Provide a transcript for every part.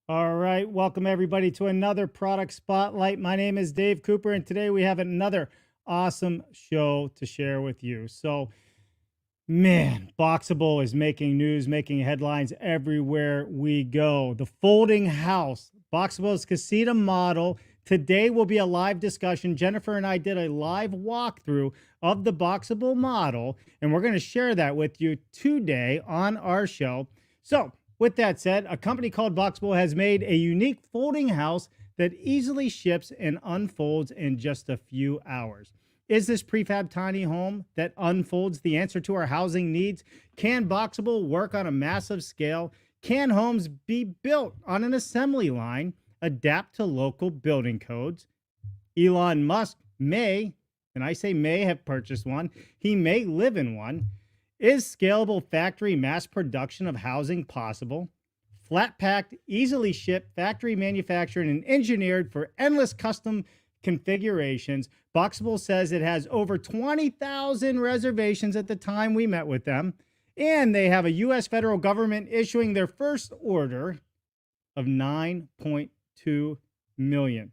All right, welcome everybody to another product spotlight. My name is Dave Cooper, and today we have another awesome show to share with you. So, man, BOXABL is making news, making headlines everywhere we go. The folding house, BOXABL's Casita model. Today will be a live discussion. Jennifer and I did a live walkthrough of the BOXABL model, and we're going to share that with you today on our show. So, with that said, a company called BOXABL has made a unique folding house that easily ships and unfolds in just a few hours. Is this prefab tiny home that unfolds the answer to our housing needs? Can BOXABL work on a massive scale? Can homes be built on an assembly line, adapt to local building codes? Elon Musk may, and I say may, have purchased one. He may live in one. Is scalable factory mass production of housing possible? Flat packed, easily shipped, factory manufactured and engineered for endless custom configurations. BOXABL says it has over 20,000 reservations at the time we met with them. And they have a U.S. federal government issuing their first order of 9.2 million.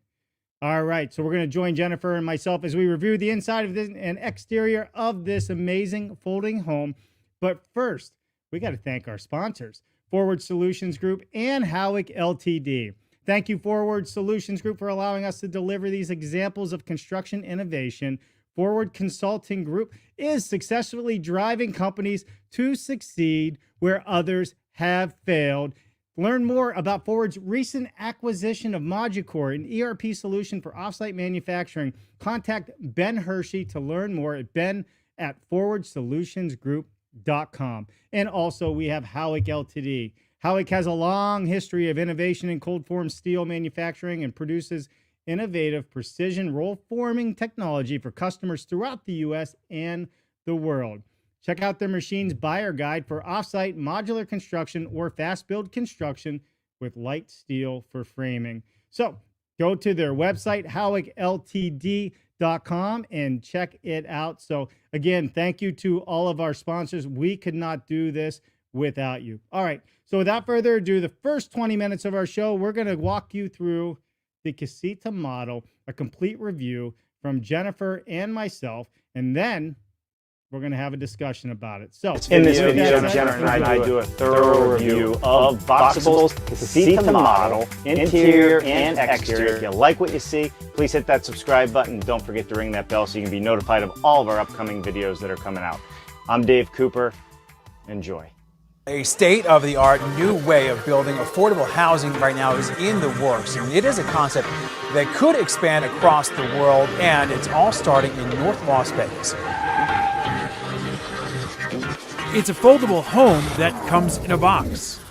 All right, so we're going to join Jennifer and myself as we review the inside of this and exterior of this amazing folding home. But first, we got to thank our sponsors, Forward Solutions Group and Howick Ltd. Thank you, Forward Solutions Group, for allowing us to deliver these examples of construction innovation. Forward Consulting Group is successfully driving companies to succeed where others have failed. Learn more about Forward's recent acquisition of Moducore, an ERP solution for offsite manufacturing. Contact Ben Hershey to learn more at ben@forwardsolutionsgroup.com. And also, we have Howick Ltd. Howick has a long history of innovation in cold form steel manufacturing and produces innovative precision roll forming technology for customers throughout the U.S. and the world. Check out their machine's buyer guide for offsite modular construction or fast build construction with light steel for framing. So go to their website, howickltd.com, and check it out. So again, thank you to all of our sponsors. We could not do this without you. All right. So without further ado, the first 20 minutes of our show, we're going to walk you through the Casita model, a complete review from Jennifer and myself, and then we're going to have a discussion about it. So in this video, Jennifer and I do a thorough review of BOXABL's Casita model, interior and exterior. If you like what you see, please hit that subscribe button. Don't forget to ring that bell so you can be notified of all of our upcoming videos that are coming out. I'm Dave Cooper. Enjoy. A state-of-the-art new way of building affordable housing right now is in the works, and it is a concept that could expand across the world, and it's all starting in North Las Vegas. It's a foldable home that comes in a box.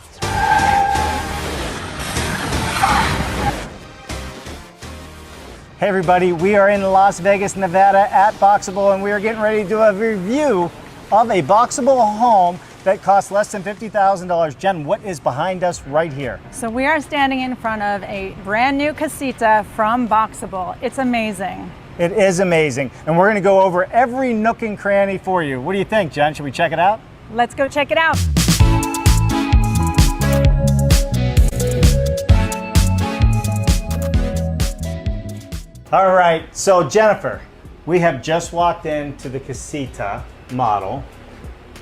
hey everybody, we are in Las Vegas, Nevada at BOXABL, and we are getting ready to do a review of a BOXABL home that costs less than $50,000. Jen, what is behind us right here? So we are standing in front of a brand new Casita from BOXABL. It's amazing. It is amazing, and we're going to go over every nook and cranny for you. What do you think, Jen? Should we check it out? Let's go check it out. All right, so Jennifer, we have just walked into the Casita model.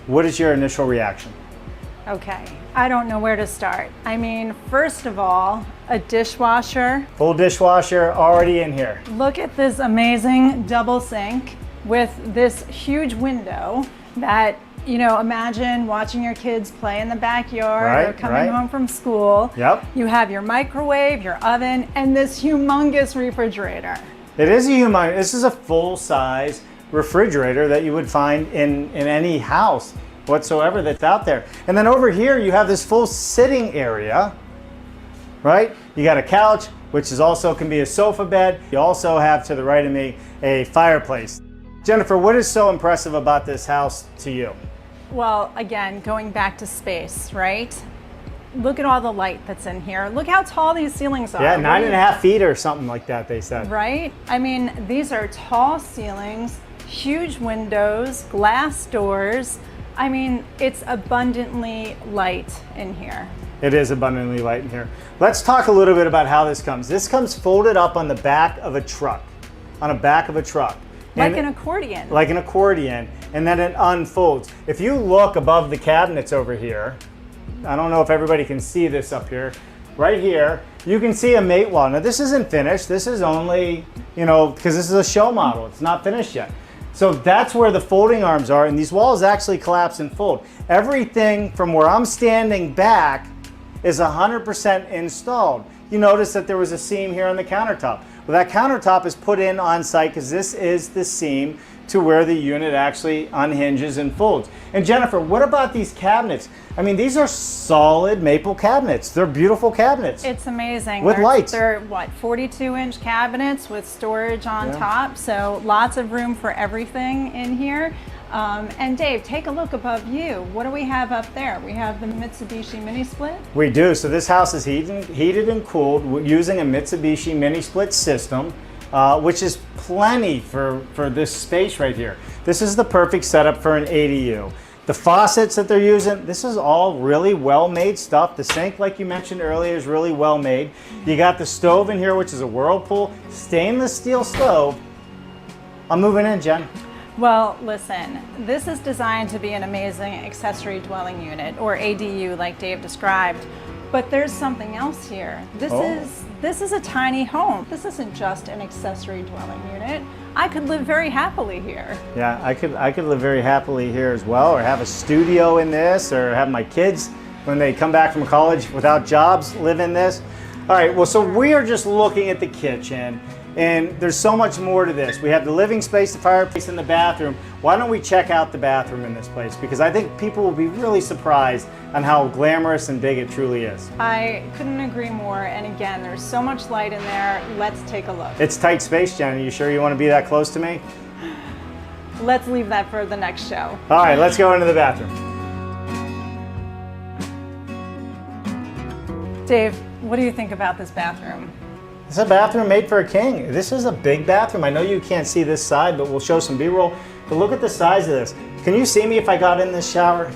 What is your initial reaction? Okay, I don't know where to start. I mean, first of all, a dishwasher. Full dishwasher already in here. Look at this amazing double sink with this huge window that, you know, imagine watching your kids play in the backyard or coming home from school. Yep. You have your microwave, your oven, and this humongous refrigerator. It is a humongous, this is a full-size refrigerator that you would find in any house whatsoever that's out there. And then over here you have this full sitting area, right? You got a couch, which is also can be a sofa bed. You also have to the right of me a fireplace. Jennifer, what is so impressive about this house to you? Well, again, going back to space, right? Look at all the light that's in here. Look how tall these ceilings are. Yeah, 9.5 feet or something like that, they said. Right? I mean, these are tall ceilings, huge windows, glass doors. I mean, it's abundantly light in here. It is abundantly light in here. Let's talk a little bit about how this comes. This comes folded up on the back of a truck, on the back of a truck. Like an accordion. Like an accordion, and then it unfolds. If you look above the cabinets over here, I don't know if everybody can see this up here, right here, you can see a mate wall. Now this isn't finished, this is only, you know, because this is a show model, it's not finished yet. So that's where the folding arms are, and these walls actually collapse and fold. Everything from where I'm standing back is 100% installed. You notice that there was a seam here on the countertop. Well, that countertop is put in on site because this is the seam to where the unit actually unhinges and folds. And Jennifer, what about these cabinets? I mean, these are solid maple cabinets. They're beautiful cabinets. It's amazing. With lights. They're what, 42-inch cabinets with storage on top. So lots of room for everything in here. And Dave, take a look above you. What do we have up there? We have the Mitsubishi mini split. We do. So this house is heated and cooled using a Mitsubishi mini split system, which is plenty for this space right here. This is the perfect setup for an ADU. The faucets that they're using, this is all really well-made stuff. The sink, like you mentioned earlier, is really well made. You got the stove in here, which is a Whirlpool stainless steel stove. I'm moving in, Jen. Well, listen, this is designed to be an amazing accessory dwelling unit, or ADU like Dave described, but there's something else here. This is a tiny home. This isn't just an accessory dwelling unit. I could live very happily here. Yeah, I could live very happily here as well, or have a studio in this, or have my kids, when they come back from college without jobs, live in this. All right, well, so we are just looking at the kitchen, and there's so much more to this. We have the living space, the fireplace, and the bathroom. Why don't we check out the bathroom in this place? Because I think people will be really surprised on how glamorous and big it truly is. I couldn't agree more. And again, there's so much light in there. Let's take a look. It's tight space, Jen. Are you sure you want to be that close to me? Let's leave that for the next show. All right, let's go into the bathroom. Dave, what do you think about this bathroom? It's a bathroom made for a king. This is a big bathroom. I know you can't see this side, but we'll show some B-roll. But look at the size of this. Can you see me if I got in this shower?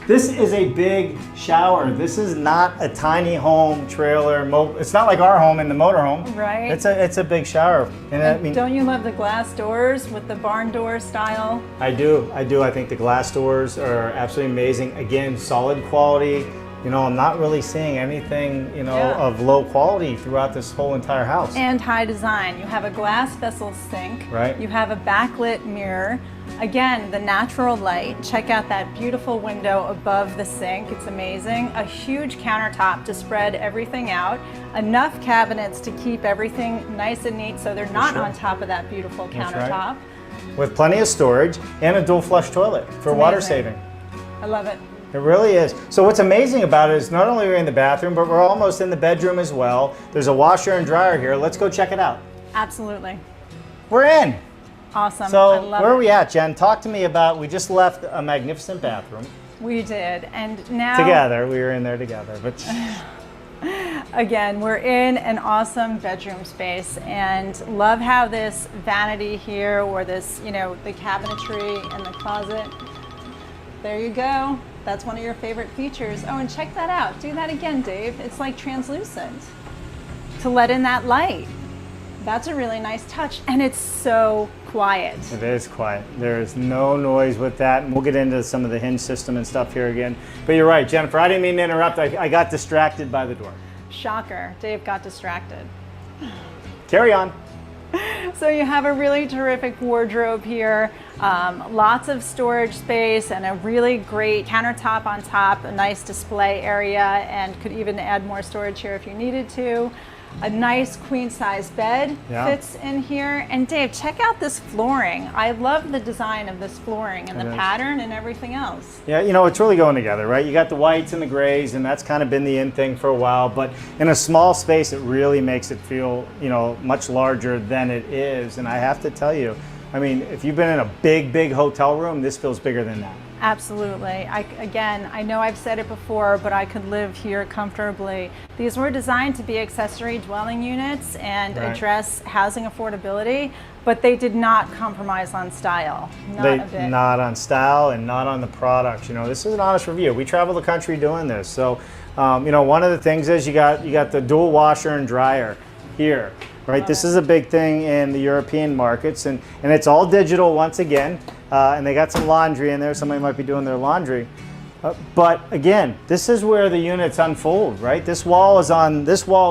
This is a big shower. This is not a tiny home trailer. It's not like our home in the motorhome. Right. It's a big shower. And I mean, don't you love the glass doors with the barn door style? I do. I think the glass doors are absolutely amazing. Again, solid quality. You know, I'm not really seeing anything, you know, of low quality throughout this whole entire house. And high design. You have a glass vessel sink. Right. You have a backlit mirror. Again, the natural light. Check out that beautiful window above the sink. It's amazing. A huge countertop to spread everything out. Enough cabinets to keep everything nice and neat so they're not on top of that beautiful countertop. Right. With plenty of storage and a dual flush toilet for water saving. I love it. It really is. So what's amazing about it is not only are we in the bathroom, but we're almost in the bedroom as well. There's a washer and dryer here. Let's go check it out. Absolutely. We're in. Awesome. So I love where it. are we at, Jen? Talk to me about, we just left a magnificent bathroom. We did. And now... Together. We were in there together. But again, we're in an awesome bedroom space and love how this vanity here, or this, you know, the cabinetry and the closet. There you go. That's one of your favorite features. Oh, and check that out. Do that again, Dave. It's like translucent to let in that light. That's a really nice touch, and it's so quiet. It is quiet. There is no noise with that, and we'll get into some of the hinge system and stuff here again. But you're right, Jennifer, I didn't mean to interrupt. I got distracted by the door. Shocker. Dave got distracted. Carry on. So you have a really terrific wardrobe here, lots of storage space, and a really great countertop on top, a nice display area, and could even add more storage here if you needed to. A nice queen size bed fits in here. And Dave, check out this flooring. I love the design of this flooring and the pattern and everything else. Yeah, you know, it's really going together, right? You got the whites and the grays, and that's kind of been the in thing for a while, but in a small space, it really makes it feel, you know, much larger than it is. And I have to tell you, I mean, if you've been in a big hotel room, this feels bigger than that. Absolutely. Again, I know I've said it before, but I could live here comfortably. These were designed to be accessory dwelling units and address housing affordability, but they did not compromise on style. Not a bit. Not on style and not on the product. You know, this is an honest review. We travel the country doing this. So One of the things is you got the dual washer and dryer here, right? This is a big thing in the European markets, and it's all digital once again, and they got some laundry in there. Somebody might be doing their laundry. But again, this is where the units unfold, right? This wall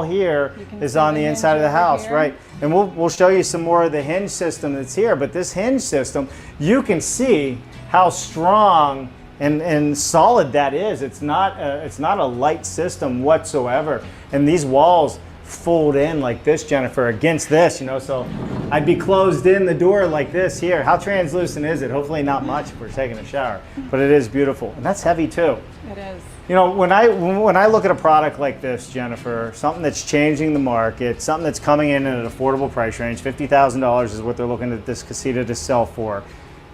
here is on the inside of the house, right? And we'll show you some more of the hinge system that's here. But this hinge system, you can see how strong and solid that is. It's not a light system whatsoever. And these walls fold in like this, Jennifer, against this, so I'd be closed in the door like this here. How translucent is it? Hopefully not much if we're taking a shower, but it is beautiful. And that's heavy too. It is. When I look at a product like this, Jennifer, something that's changing the market, something that's coming in at an affordable price range, $50,000 is what they're looking at this Casita to sell for.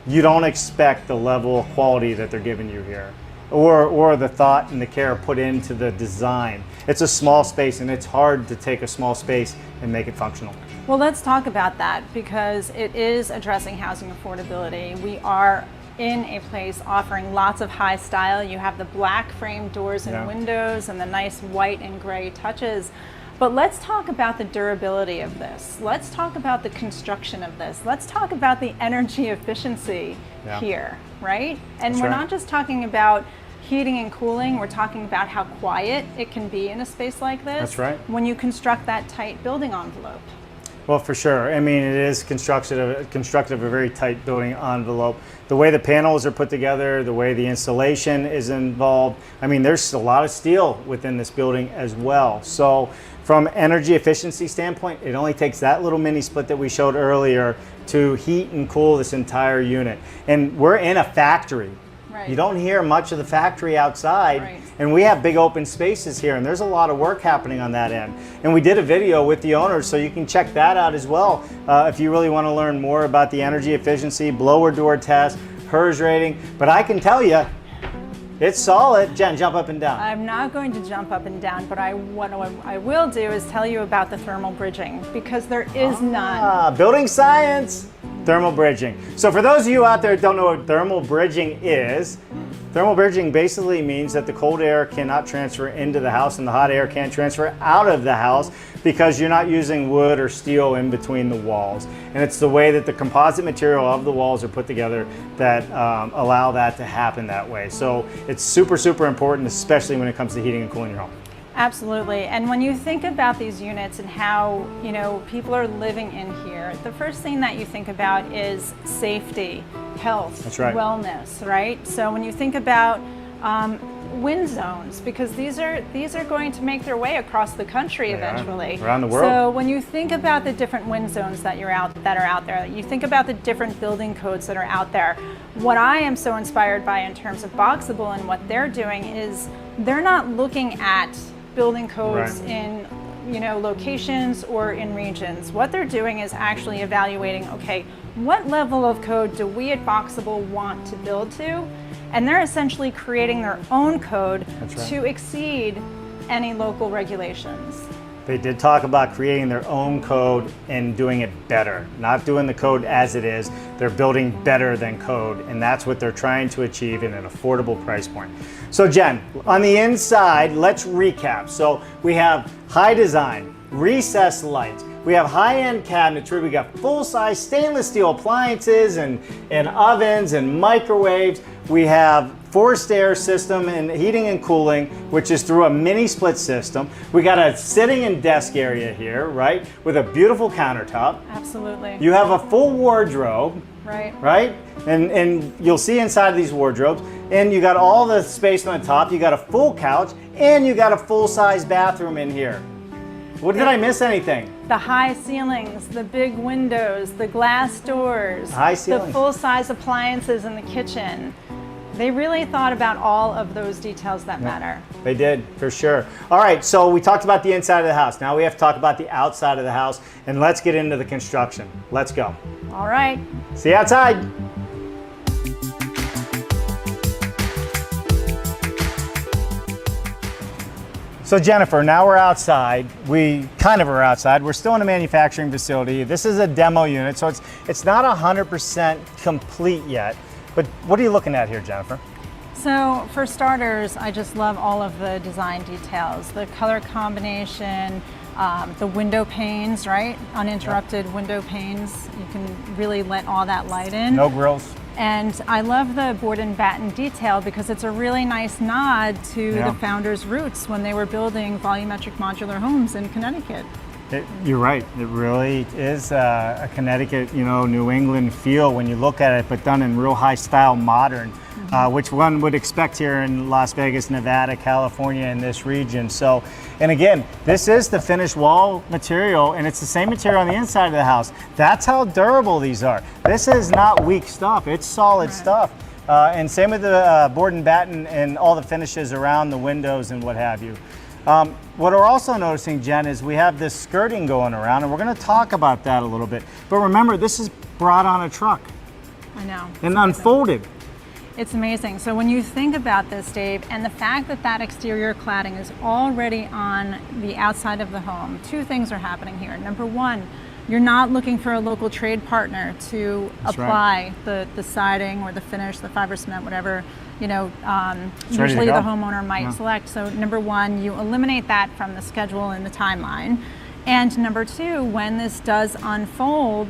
You don't expect the level of quality that they're giving you here, or the thought and the care put into the design. It's a small space, and it's hard to take a small space and make it functional. Well, let's talk about that, because it is addressing housing affordability. We are in a place offering lots of high style. You have the black frame doors and windows and the nice white and gray touches. But let's talk about the durability of this. Let's talk about the construction of this. Let's talk about the energy efficiency here, right? And we're not just talking about heating and cooling, we're talking about how quiet it can be in a space like this. That's right. When you construct that tight building envelope. Well, for sure. I mean, it is constructed of a very tight building envelope. The way the panels are put together, the way the installation is involved. I mean, there's a lot of steel within this building as well. So from energy efficiency standpoint, it only takes that little mini split that we showed earlier to heat and cool this entire unit. And we're in a factory. Right. You don't hear much of the factory outside, and we have big open spaces here, and there's a lot of work happening on that end. And we did a video with the owners, so you can check that out as well if you really want to learn more about the energy efficiency, blower door test, HERS rating. But I can tell you, it's solid. Jen, jump up and down. I'm not going to jump up and down, but what I will do is tell you about the thermal bridging, because there is none. Building science. Thermal bridging. So for those of you out there who don't know what thermal bridging is, thermal bridging basically means that the cold air cannot transfer into the house and the hot air can't transfer out of the house because you're not using wood or steel in between the walls. And it's the way that the composite material of the walls are put together that allow that to happen that way. So it's super, super important, especially when it comes to heating and cooling your home. Absolutely. And when you think about these units and how, people are living in here, the first thing that you think about is safety, health, wellness, right? So when you think about wind zones, because these are going to make their way across the country eventually. Around the world. So when you think about the different wind zones that are out there, you think about the different building codes that are out there. What I am so inspired by in terms of BOXABL and what they're doing is they're not looking at building codes in locations or in regions. What they're doing is actually evaluating, okay, what level of code do we at BOXABL want to build to? And they're essentially creating their own code to exceed any local regulations. They did talk about creating their own code and doing it better, not doing the code as it is. They're building better than code, and that's what they're trying to achieve in an affordable price point. So Jen, on the inside, let's recap. So we have high design, recessed lights, we have high-end cabinetry, we got full-size stainless steel appliances and ovens and microwaves. We have forced air system and heating and cooling, which is through a mini split system. We got a sitting and desk area here, right, with a beautiful countertop. Absolutely. You have a full wardrobe, right? And you'll see inside of these wardrobes, and you got all the space on the top. You got a full couch, and you got a full-size bathroom in here. What did I miss anything? The high ceilings, the big windows, the glass doors, high ceilings, the full-size appliances in the kitchen. They really thought about all of those details that matter. They did, for sure. All right, so we talked about the inside of the house. Now we have to talk about the outside of the house, and let's get into the construction. Let's go. All right. See you outside. So Jennifer, now we're outside. We kind of are outside. We're still in a manufacturing facility. This is a demo unit, so it's not 100% complete yet. But what are you looking at here, Jennifer? So for starters, I just love all of the design details, the color combination, the window panes, right? Uninterrupted window panes. You can really let all that light in. No grills. And I love the board and batten detail because it's a really nice nod to the founders' roots when they were building volumetric modular homes in Connecticut. You're right. It really is a Connecticut, New England feel when you look at it, but done in real high style modern, which one would expect here in Las Vegas, Nevada, California, in this region. So, and again, this is the finished wall material, and it's the same material on the inside of the house. That's how durable these are. This is not weak stuff. It's solid stuff. And same with the board and batten and all the finishes around the windows and what have you. What we're also noticing, Jen, is we have this skirting going around, and we're going to talk about that a little bit. But remember, this is brought on a truck. I know. And unfolded. It's amazing. So when you think about this, Dave, and the fact that that exterior cladding is already on the outside of the home, two things are happening here. Number one, you're not looking for a local trade partner to apply the siding or the finish, the fiber cement, whatever, usually the homeowner might select. So number one, you eliminate that from the schedule and the timeline. And number two, when this does unfold,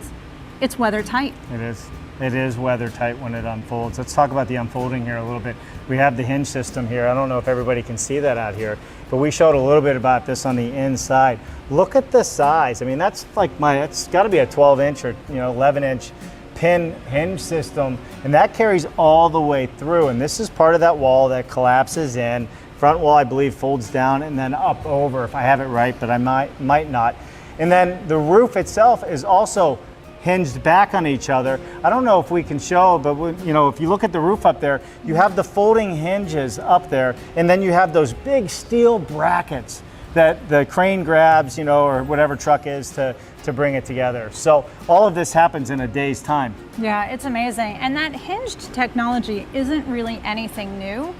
it's weather tight. It is. It is weather tight when it unfolds. Let's talk about the unfolding here a little bit. We have the hinge system here. I don't know if everybody can see that out here, but we showed a little bit about this on the inside. Look at the size. I mean, that's like it's got to be a 12-inch or 11-inch pin hinge system, and that carries all the way through. And this is part of that wall that collapses in. Front wall, I believe, folds down and then up over, if I have it right, but I might not. And then the roof itself is also hinged back on each other. I don't know if we can show, but if you look at the roof up there, you have the folding hinges up there, and then you have those big steel brackets that the crane grabs, or whatever truck is to bring it together. So all of this happens in a day's time. Yeah, it's amazing. And that hinged technology isn't really anything new,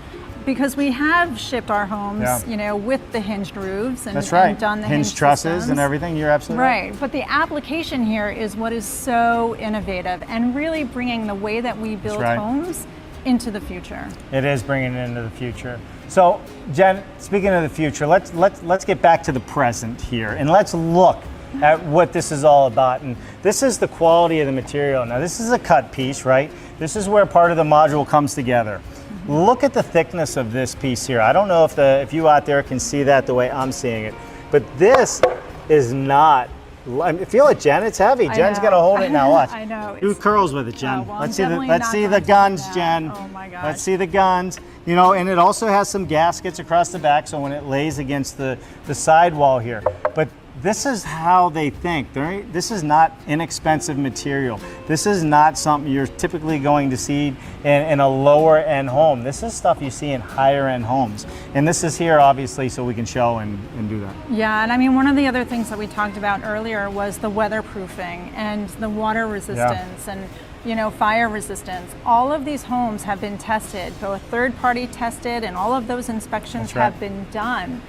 because we have shipped our homes, with the hinged roofs and, That's right. and done the hinged trusses systems. And everything. You're absolutely right. Right, but the application here is what is so innovative and really bringing the way that we build homes into the future. It is bringing it into the future. So, Jen, speaking of the future, let's get back to the present here, and let's look at what this is all about. And this is the quality of the material. Now, this is a cut piece, right? This is where part of the module comes together. Look at the thickness of this piece here. I don't know if you out there can see that the way I'm seeing it, but this is not. Feel it, Jen. It's heavy. Jen's gonna hold it now. Watch. I know. Do curls with it, Jen. Well, let's see the guns, Jen. Oh my gosh. Let's see the guns. And it also has some gaskets across the back, so when it lays against the sidewall here. But this is how they think. This is not inexpensive material. This is not something you're typically going to see in a lower end home. This is stuff you see in higher end homes. And this is here obviously so we can show and do that. Yeah, and I mean, one of the other things that we talked about earlier was the weatherproofing and the water resistance and fire resistance. All of these homes have been tested, both third-party tested, and all of those inspections have been done.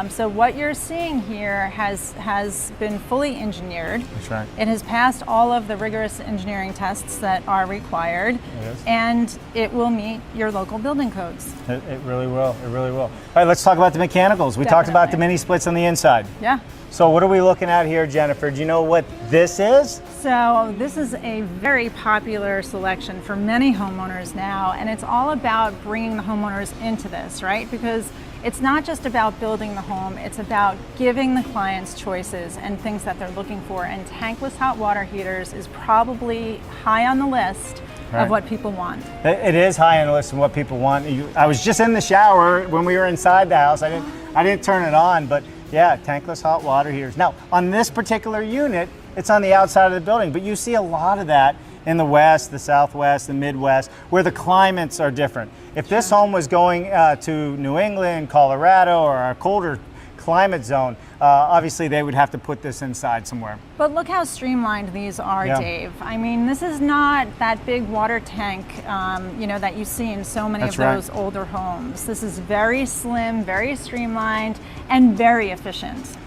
So what you're seeing here has been fully engineered. That's right. It has passed all of the rigorous engineering tests that are required, and it will meet your local building codes. It really will. It really will. All right, let's talk about the mechanicals. We talked about the mini splits on the inside. Yeah. So what are we looking at here, Jennifer? Do you know what this is? So this is a very popular selection for many homeowners now, and it's all about bringing the homeowners into this, right? Because it's not just about building the home, it's about giving the clients choices and things that they're looking for, and tankless hot water heaters is probably high on the list of what people want. It is high on the list of what people want. I was just in the shower when we were inside the house. I didn't turn it on, but yeah, tankless hot water heaters. Now, on this particular unit, it's on the outside of the building, but you see a lot of that in the West, the Southwest, the Midwest, where the climates are different. If this home was going to New England, Colorado, or a colder climate zone, obviously they would have to put this inside somewhere. But look how streamlined these are, Dave. I mean, this is not that big water tank, that you see in so many of those older homes. This is very slim, very streamlined, and very efficient.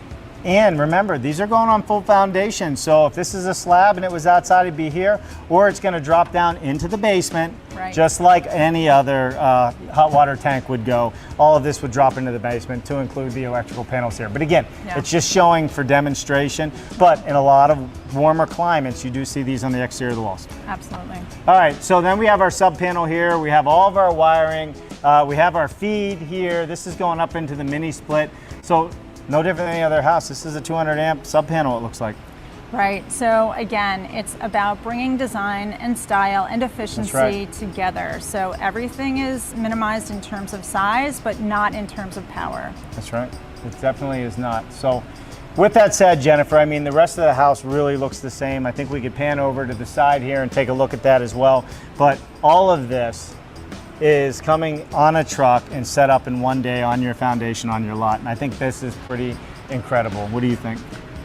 And remember, these are going on full foundation. So if this is a slab and it was outside, it'd be here, or it's going to drop down into the basement, Right. just like any other hot water tank would go. All of this would drop into the basement to include the electrical panels here. But again, Yeah. it's just showing for demonstration. But in a lot of warmer climates, you do see these on the exterior of the walls. Absolutely. All right, so then we have our sub panel here. We have all of our wiring. We have our feed here. This is going up into the mini split. So no different than any other house. This is a 200 amp sub panel, it looks like. Right. So again, it's about bringing design and style and efficiency right. together. So everything is minimized in terms of size, but not in terms of power. That's right. It definitely is not. So with that said, Jennifer, I mean, the rest of the house really looks the same. I think we could pan over to the side here and take a look at that as well. But all of this is coming on a truck and set up in one day on your foundation on your lot. And I think this is pretty incredible. What do you think?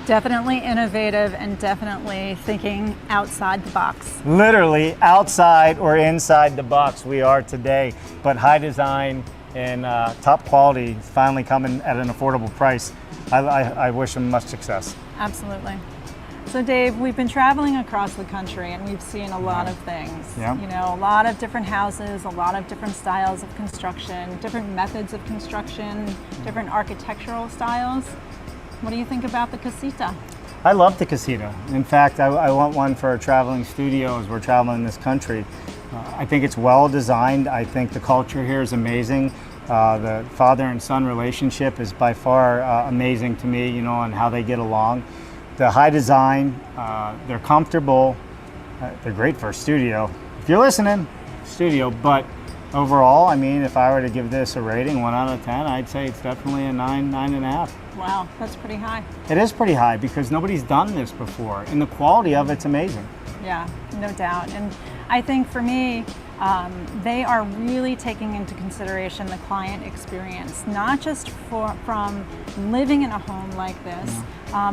Definitely innovative and definitely thinking outside the box. Literally outside or inside the box we are today, but high design and top quality finally coming at an affordable price. I wish them much success. Absolutely. So Dave, we've been traveling across the country and we've seen a lot of things. Yeah. You know, a lot of different houses, a lot of different styles of construction, different methods of construction, different architectural styles. What do you think about the Casita? I love the Casita. In fact, I want one for a traveling studio as we're traveling this country. I think it's well designed. I think the culture here is amazing. The father and son relationship is by far amazing to me, you know, and how they get along. The high design, they're comfortable, they're great for a studio. If you're listening, studio, but overall, I mean, if I were to give this a rating, 1 out of 10, I'd say it's definitely a 9, 9.5. Wow, that's pretty high. It is pretty high because nobody's done this before, and the quality of it's amazing. Yeah, no doubt. And I think for me, they are really taking into consideration the client experience, not just from living in a home like this,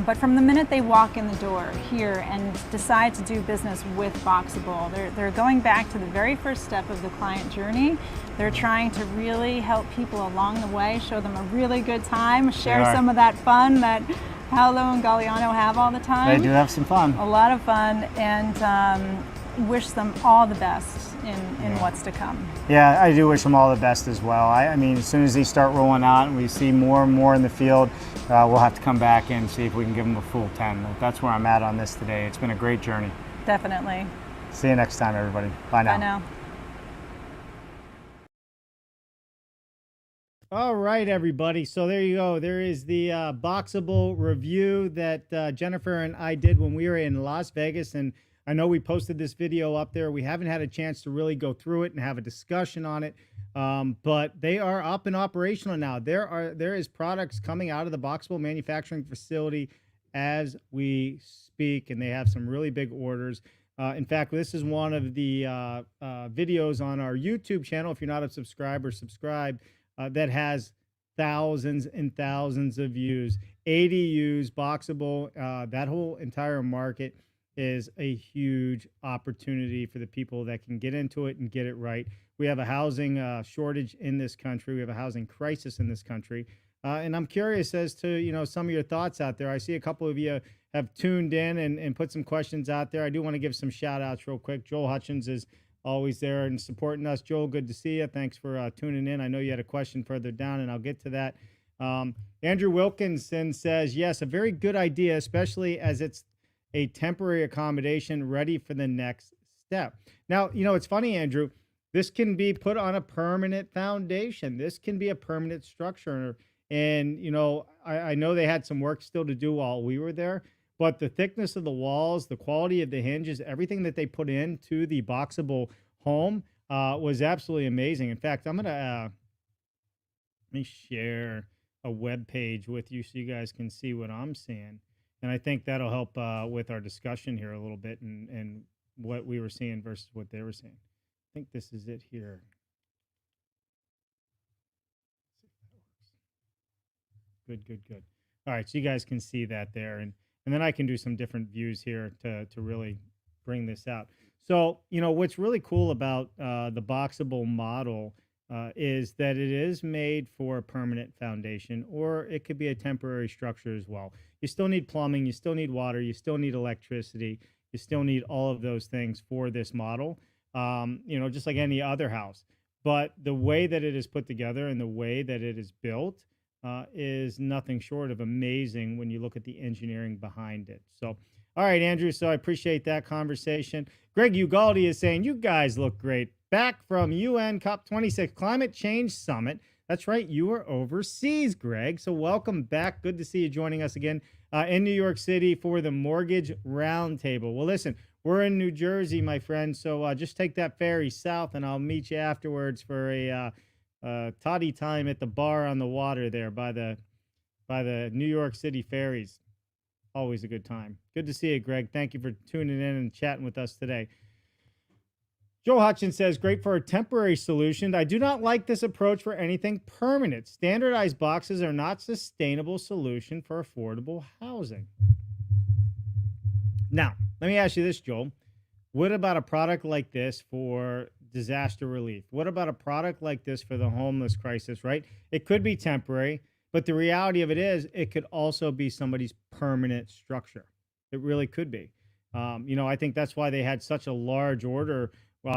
but from the minute they walk in the door here and decide to do business with BOXABL. They're going back to the very first step of the client journey. They're trying to really help people along the way, show them a really good time, share some of that fun that Paolo and Galliano have all the time. They do have some fun. A lot of fun, and wish them all the best in what's to come. Yeah, I do wish them all the best as well. I mean, as soon as these start rolling out and we see more and more in the field, we'll have to come back and see if we can give them a full 10. That's where I'm at on this today. It's been a great journey. Definitely. See you next time, everybody. Bye now. Bye now. All right, everybody. So there you go. There is the BOXABL review that Jennifer and I did when we were in Las Vegas. And I know we posted this video up there. We haven't had a chance to really go through it and have a discussion on it. But they are up and operational now. There is products coming out of the BOXABL manufacturing facility as we speak, and they have some really big orders. In fact, this is one of the videos on our YouTube channel. If you're not a subscriber, subscribe. That has thousands and thousands of views. ADUs, BOXABL, that whole entire market is a huge opportunity for the people that can get into it and get it right. We have a housing shortage in this country. We have a housing crisis in this country. And I'm curious as to, you know, some of your thoughts out there. I see a couple of you have tuned in and put some questions out there. I do want to give some shout outs real quick. Joel Hutchins is always there and supporting us. Joel, good to see you. Thanks for tuning in. I know you had a question further down, and I'll get to that. Andrew Wilkinson says, yes, a very good idea, especially as it's a temporary accommodation ready for the next step. Now, you know, it's funny, Andrew, this can be put on a permanent foundation. This can be a permanent structure. And, you know, I know they had some work still to do while we were there, but the thickness of the walls, the quality of the hinges, everything that they put into the BOXABL home was absolutely amazing. In fact, I'm going to let me share a web page with you so you guys can see what I'm seeing. And I think that'll help with our discussion here a little bit and what we were seeing versus what they were seeing. I think this is it here. Good, good, good. All right, so you guys can see that there. And then I can do some different views here to really bring this out. So, you know, what's really cool about the BOXABL model is that it is made for a permanent foundation, or it could be a temporary structure as well. You still need plumbing, you still need water, you still need electricity, you still need all of those things for this model, just like any other house. But the way that it is put together and the way that it is built is nothing short of amazing when you look at the engineering behind it. So, all right, Andrew, so I appreciate that conversation. Greg Ugaldi is saying, you guys look great. Back from UN COP26 Climate Change Summit. That's right, you were overseas, Greg. So welcome back. Good to see you joining us again in New York City for the Mortgage Roundtable. Well, listen, we're in New Jersey, my friend. So just take that ferry south, and I'll meet you afterwards for a toddy time at the bar on the water there by the New York City ferries. Always a good time. Good to see you, Greg. Thank you for tuning in and chatting with us today. Joe Hutchins says, great for a temporary solution. I do not like this approach for anything permanent. Standardized boxes are not sustainable solution for affordable housing. Now, let me ask you this, Joel. What about a product like this for disaster relief? What about a product like this for the homeless crisis, right? It could be temporary, but the reality of it is it could also be somebody's permanent structure. It really could be. I think that's why they had such a large order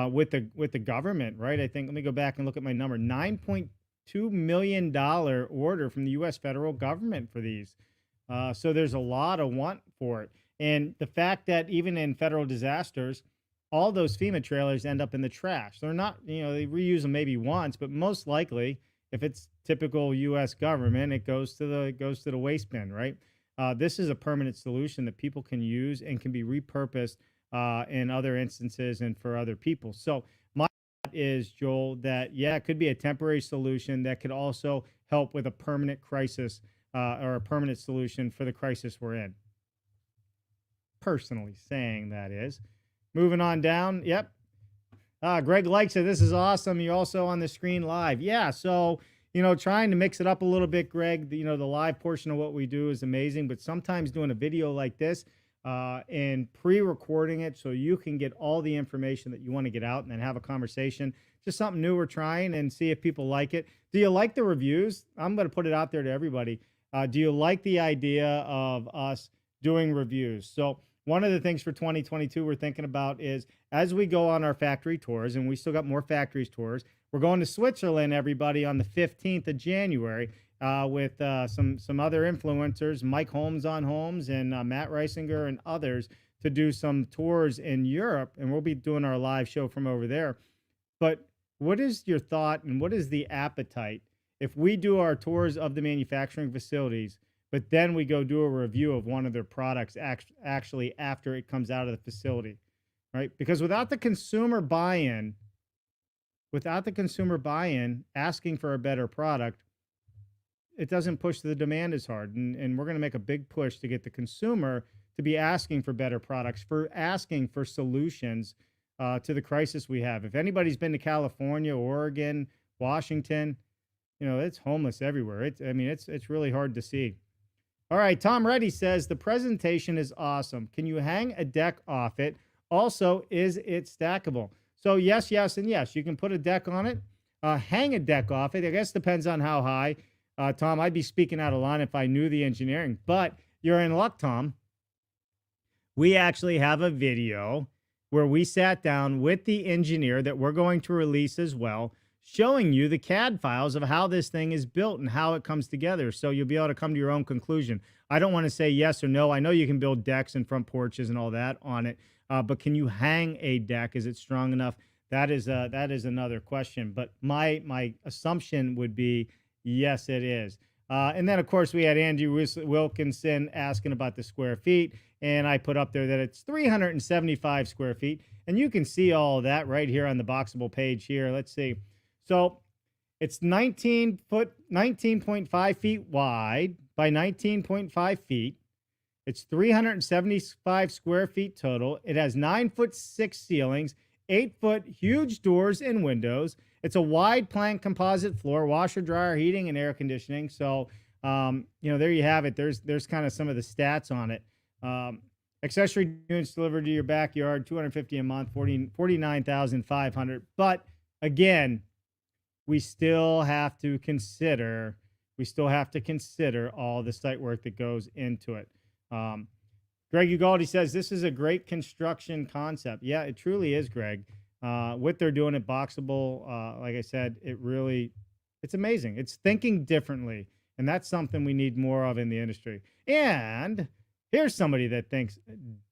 with the government, right? I think, let me go back and look at my number, $9.2 million order from the U.S. federal government for these. So there's a lot of want for it. And the fact that even in federal disasters, all those FEMA trailers end up in the trash. They're not, they reuse them maybe once, but most likely, if it's typical U.S. government, it goes to the waste bin, right? This is a permanent solution that people can use and can be repurposed in other instances and for other people. So my thought is, Joel, that, yeah, it could be a temporary solution that could also help with a permanent crisis or a permanent solution for the crisis we're in. Personally saying that is. Moving on down. Yep. Greg likes it. This is awesome. You're also on the screen live. Yeah. So, trying to mix it up a little bit, Greg, the live portion of what we do is amazing, but sometimes doing a video like this, and pre-recording it so you can get all the information that you want to get out and then have a conversation. Just something new we're trying and see if people like it. Do you like the reviews? I'm going to put it out there to everybody. Do you like the idea of us doing reviews? So one of the things for 2022 we're thinking about is as we go on our factory tours, and we still got more factories tours, we're going to Switzerland, everybody, on the 15th of January. With some other influencers, Mike Holmes on Homes and Matt Reisinger and others, to do some tours in Europe, and we'll be doing our live show from over there. But what is your thought and what is the appetite if we do our tours of the manufacturing facilities, but then we go do a review of one of their products actually after it comes out of the facility, right? Because without the consumer buy-in, asking for a better product, it doesn't push the demand as hard. And we're going to make a big push to get the consumer to be asking for better products, for asking for solutions to the crisis we have. If anybody's been to California, Oregon, Washington, it's homeless everywhere. It's really hard to see. All right, Tom Reddy says, the presentation is awesome. Can you hang a deck off it? Also, is it stackable? So yes, and yes. You can put a deck on it, hang a deck off it. I guess depends on how high. Tom, I'd be speaking out of line if I knew the engineering, but you're in luck, Tom. We actually have a video where we sat down with the engineer that we're going to release as well, showing you the CAD files of how this thing is built and how it comes together. So you'll be able to come to your own conclusion. I don't want to say yes or no. I know you can build decks and front porches and all that on it, but can you hang a deck? Is it strong enough? That is another question. But my assumption would be, yes, it is. And then, of course, we had Andrew Wilkinson asking about the square feet. And I put up there that it's 375 square feet. And you can see all of that right here on the BOXABL page here. Let's see. So it's 19.5 feet wide by 19.5 feet. It's 375 square feet total. It has 9'6" ceilings, 8-foot huge doors and windows. It's a wide plank composite floor, washer, dryer, heating, and air conditioning. So, there you have it. There's kind of some of the stats on it. Accessory units delivered to your backyard, $250 a month, $49,500. But again, we still have to consider all the site work that goes into it. Greg Ugaldi says this is a great construction concept. Yeah, it truly is, Greg. What they're doing at BOXABL, like I said, it's amazing. It's thinking differently, and that's something we need more of in the industry. And here's somebody that thinks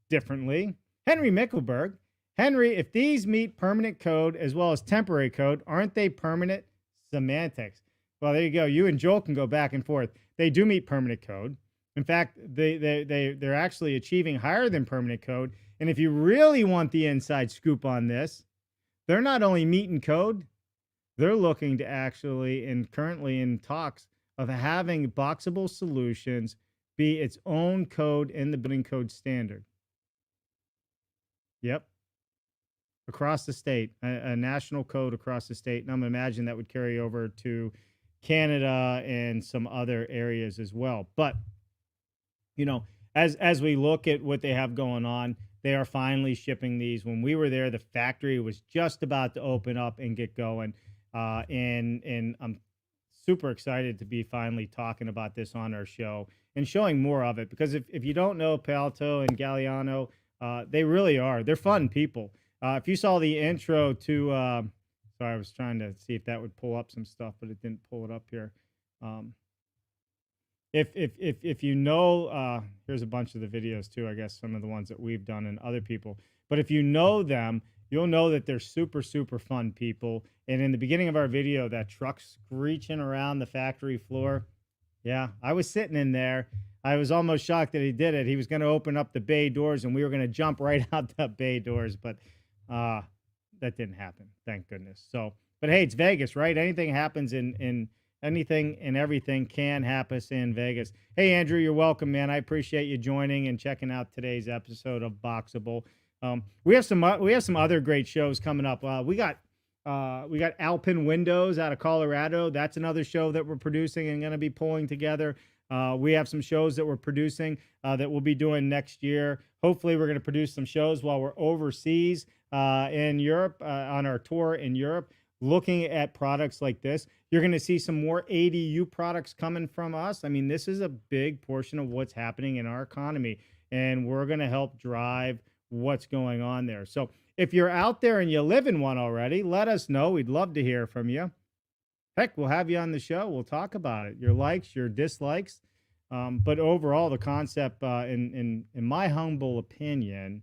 differently. Henry Mickelberg. Henry, if these meet permanent code as well as temporary code, aren't they permanent semantics? Well, there you go. You and Joel can go back and forth. They do meet permanent code. In fact, they're actually achieving higher than permanent code. And if you really want the inside scoop on this, they're not only meeting code, they're looking to actually, and currently in talks of having BOXABL Solutions be its own code in the building code standard. Yep. Across the state, a national code across the state. And I'm going to imagine that would carry over to Canada and some other areas as well. But, you know, as we look at what they have going on, they are finally shipping these. When we were there, the factory was just about to open up and get going. And I'm super excited to be finally talking about this on our show and showing more of it. Because if you don't know Palto and Galliano, they really are. They're fun people. If you saw the intro to, sorry, I was trying to see if that would pull up some stuff, but it didn't pull it up here. If you know, here's a bunch of the videos too, I guess some of the ones that we've done and other people, but if you know them, you'll know that they're super, super fun people. And in the beginning of our video, that truck screeching around the factory floor. Yeah, I was sitting in there. I was almost shocked that he did it. He was going to open up the bay doors and we were going to jump right out the bay doors, but that didn't happen. Thank goodness. So, but hey, it's Vegas, right? Anything happens in anything and everything can happen in Vegas. Hey, Andrew, you're welcome, man. I appreciate you joining and checking out today's episode of BOXABL. We have some other great shows coming up. We got Alpin Windows out of Colorado. That's another show that we're producing and going to be pulling together. We have some shows that we're producing that we'll be doing next year. Hopefully, we're going to produce some shows while we're overseas in Europe on our tour in Europe, looking at products like this. You're going to see some more ADU products coming from us. I mean, this is a big portion of what's happening in our economy, and we're going to help drive what's going on there. So if you're out there and you live in one already, let us know. We'd love to hear from you. Heck, we'll have you on the show. We'll talk about it. Your likes, your dislikes. But overall, the concept, in my humble opinion,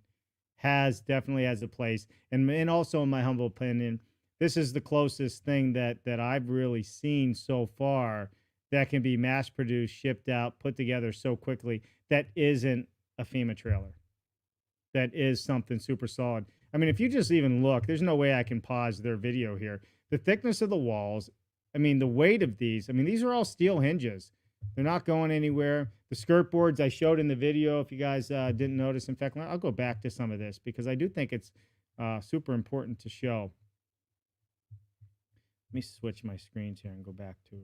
definitely has a place. And also, in my humble opinion, this is the closest thing that I've really seen so far that can be mass produced, shipped out, put together so quickly that isn't a FEMA trailer. That is something super solid. I mean, if you just even look, there's no way I can pause their video here. The thickness of the walls, I mean, the weight of these, I mean, these are all steel hinges. They're not going anywhere. The skirt boards I showed in the video, if you guys didn't notice. In fact, I'll go back to some of this because I do think it's super important to show. Let me switch my screens here and go back to.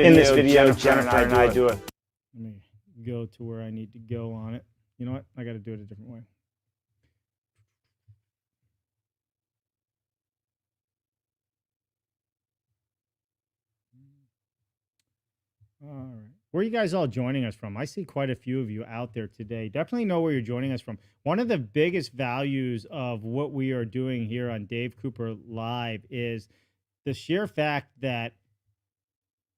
In this video, Jennifer and I do it. Let me go to where I need to go on it. You know what? I got to do it a different way. All right. Where are you guys all joining us from? I see quite a few of you out there today. Definitely know where you're joining us from. One of the biggest values of what we are doing here on Dave Cooper Live is the sheer fact that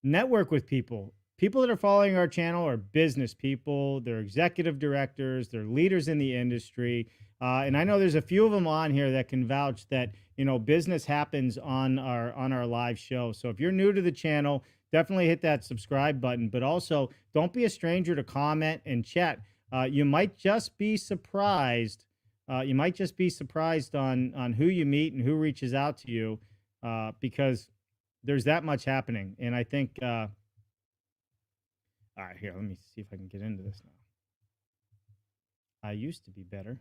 network with people. People that are following our channel are business people. They're executive directors. They're leaders in the industry. And I know there's a few of them on here that can vouch that, you know, business happens on our live show. So if you're new to the channel, definitely hit that subscribe button. But also, don't be a stranger to comment and chat. You might just be surprised. You might just be surprised on who you meet and who reaches out to you because there's that much happening. And I think, all right, here, let me see if I can get into this now. I used to be better.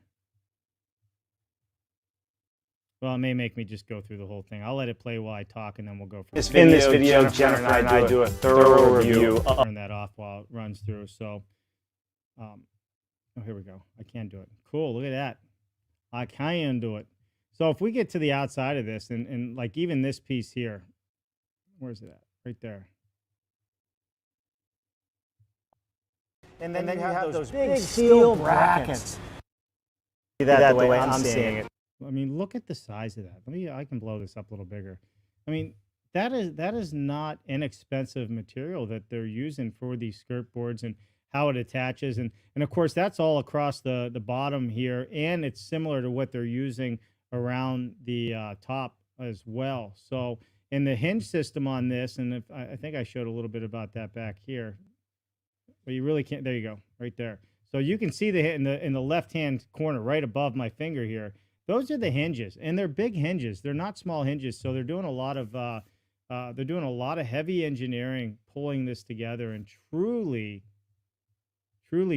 Well, it may make me just go through the whole thing. I'll let it play while I talk, and then we'll go from there. In this video, Jennifer and I do a thorough review. Turn that off while it runs through. So, Oh, here we go. I can do it. Cool. Look at that. I can do it. So if we get to the outside of this and like even this piece here, where's it at? Right there. And then you have those big steel brackets. See that the way I'm seeing it. I mean, look at the size of that. I can blow this up a little bigger. I mean, that is not inexpensive material that they're using for these skirt boards and how it attaches. And of course, that's all across the bottom here. And it's similar to what they're using around the top as well. So in the hinge system on this, and I think I showed a little bit about that back here, but you really can't. There you go, right there. So you can see in the left-hand corner, right above my finger here. Those are the hinges, and they're big hinges. They're not small hinges. So they're doing a lot of heavy engineering, pulling this together, and truly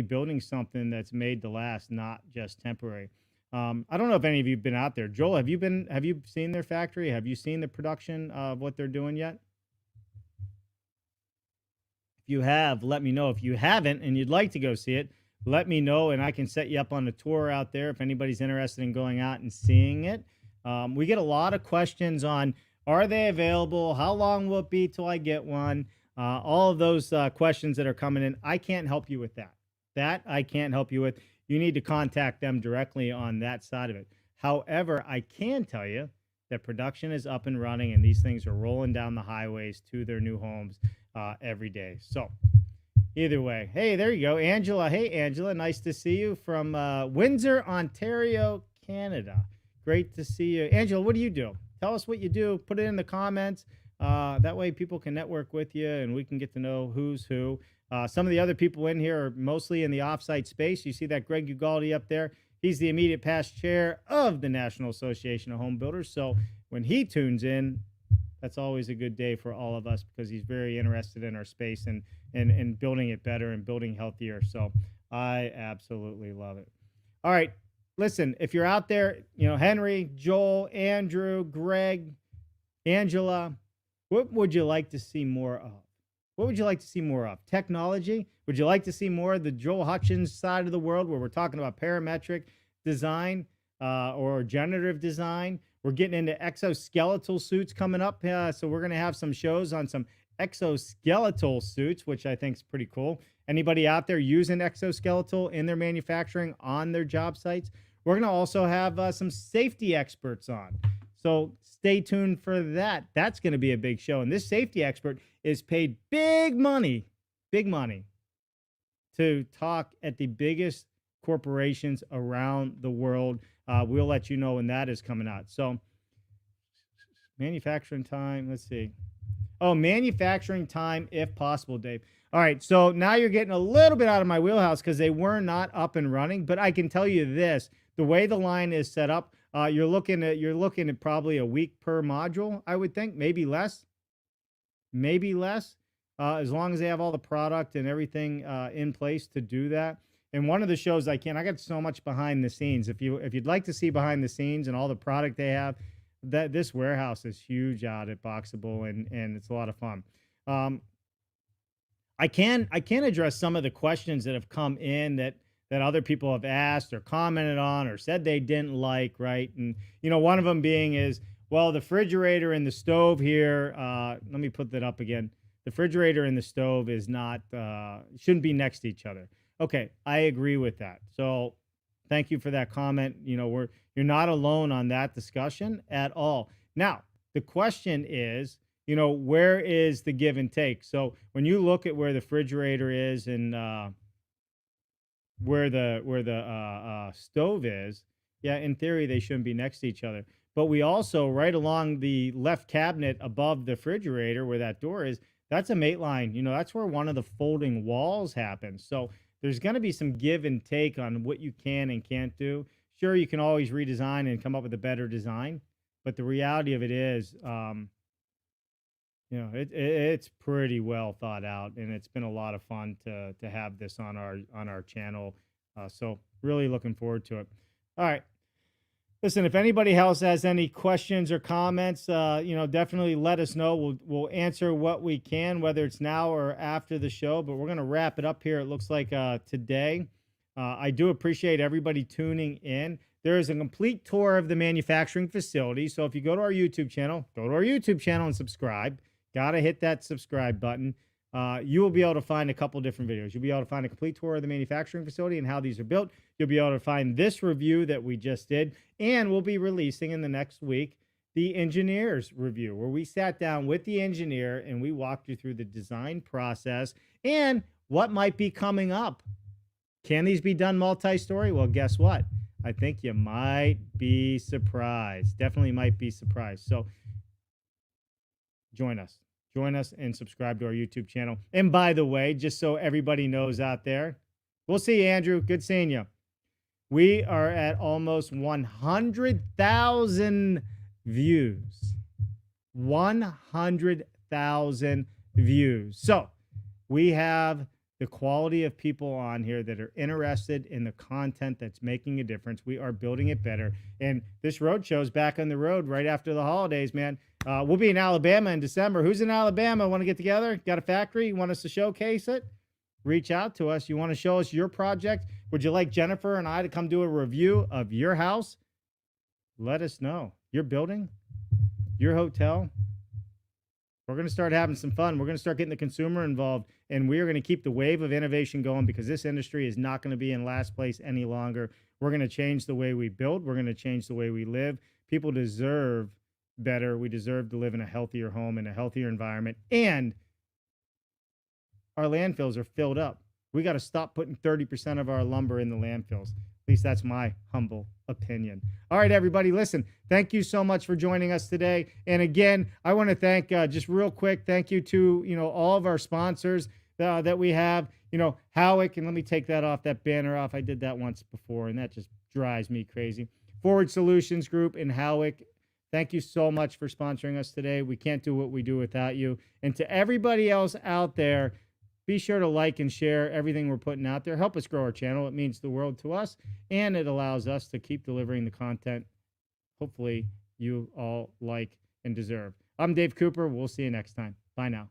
building something that's made to last, not just temporary. I don't know if any of you have been out there. Joel, have you seen their factory? Have you seen the production of what they're doing yet? If you have, let me know. If you haven't and you'd like to go see it, let me know, and I can set you up on a tour out there if anybody's interested in going out and seeing it. We get a lot of questions on, are they available? How long will it be till I get one? All of those questions that are coming in, I can't help you with that. That I can't help you with. You need to contact them directly on that side of it. However, I can tell you that production is up and running, and these things are rolling down the highways to their new homes every day. So either way, hey, there you go, Angela. Hey, Angela, nice to see you from Windsor, Ontario, Canada. Great to see you. Angela, what do you do? Tell us what you do. Put it in the comments. That way people can network with you and we can get to know who's who. Some of the other people in here are mostly in the offsite space. You see that Greg Ugaldi up there? He's the immediate past chair of the National Association of Home Builders. So when he tunes in, that's always a good day for all of us because he's very interested in our space and building it better and building healthier. So I absolutely love it. All right. Listen, if you're out there, Henry, Joel, Andrew, Greg, Angela, what would you like to see more of? What would you like to see more of? Technology? Would you like to see more of the Joel Hutchins side of the world where we're talking about parametric design or generative design? We're getting into exoskeletal suits coming up. So we're going to have some shows on some exoskeletal suits, which I think is pretty cool. Anybody out there using exoskeletal in their manufacturing on their job sites? We're going to also have some safety experts on. So stay tuned for that. That's going to be a big show. And this safety expert is paid big money to talk at the biggest corporations around the world. We'll let you know when that is coming out. So manufacturing time, let's see. Oh, manufacturing time if possible, Dave. All right, so now you're getting a little bit out of my wheelhouse because they were not up and running, but I can tell you this, the way the line is set up, you're looking at probably a week per module, I would think, maybe less, as long as they have all the product and everything in place to do that. And one of the shows I got so much behind the scenes. If you'd like to see behind the scenes and all the product they have, that this warehouse is huge out at BOXABL and it's a lot of fun. I can address some of the questions that have come in that other people have asked or commented on or said they didn't like, right? And, one of them being is, well, the refrigerator and the stove here, let me put that up again. The refrigerator and the stove is not, shouldn't be next to each other. Okay, I agree with that. So thank you for that comment. You're not alone on that discussion at all. Now, the question is, where is the give and take? So when you look at where the refrigerator is and where the stove is, yeah, in theory, they shouldn't be next to each other. But we also, right along the left cabinet above the refrigerator where that door is, that's a mate line. That's where one of the folding walls happens. So there's going to be some give and take on what you can and can't do. Sure, you can always redesign and come up with a better design. But the reality of it is, it's pretty well thought out, and it's been a lot of fun to have this on our channel. So really looking forward to it. All right. Listen, if anybody else has any questions or comments, definitely let us know. We'll answer what we can, whether it's now or after the show, but we're going to wrap it up here. It looks like today. I do appreciate everybody tuning in. There is a complete tour of the manufacturing facility. So if you go to our YouTube channel, and subscribe. Got to hit that subscribe button. You will be able to find a couple different videos. You'll be able to find a complete tour of the manufacturing facility and how these are built. You'll be able to find this review that we just did. And we'll be releasing in the next week the engineer's review, where we sat down with the engineer and we walked you through the design process and what might be coming up. Can these be done multi-story? Well, guess what? I think you might be surprised. Definitely might be surprised. So join us. Join us and subscribe to our YouTube channel. And by the way, just so everybody knows out there, we'll see you, Andrew. Good seeing you. We are at almost 100,000 views. 100,000 views. So we have the quality of people on here that are interested in the content that's making a difference. We are building it better. And this road show's back on the road right after the holidays, man. We'll be in Alabama in December. Who's in Alabama? Want to get together? Got a factory? You want us to showcase it? Reach out to us. You want to show us your project? Would you like Jennifer and I to come do a review of your house? Let us know. Your building? Your hotel? We're going to start having some fun. We're going to start getting the consumer involved, and we are going to keep the wave of innovation going, because this industry is not going to be in last place any longer. We're going to change the way we build. We're going to change the way we live. People deserve better. We deserve to live in a healthier home, in a healthier environment, and our landfills are filled up. We got to stop putting 30% of our lumber in the landfills. At least that's my humble opinion. All right, everybody, listen, thank you so much for joining us today. And again, I want to thank, just real quick, thank you to, all of our sponsors that we have, Howick, and let me take that banner off. I did that once before, and that just drives me crazy. Forward Solutions Group and Howick, thank you so much for sponsoring us today. We can't do what we do without you. And to everybody else out there, be sure to like and share everything we're putting out there. Help us grow our channel. It means the world to us, and it allows us to keep delivering the content hopefully you all like and deserve. I'm Dave Cooper. We'll see you next time. Bye now.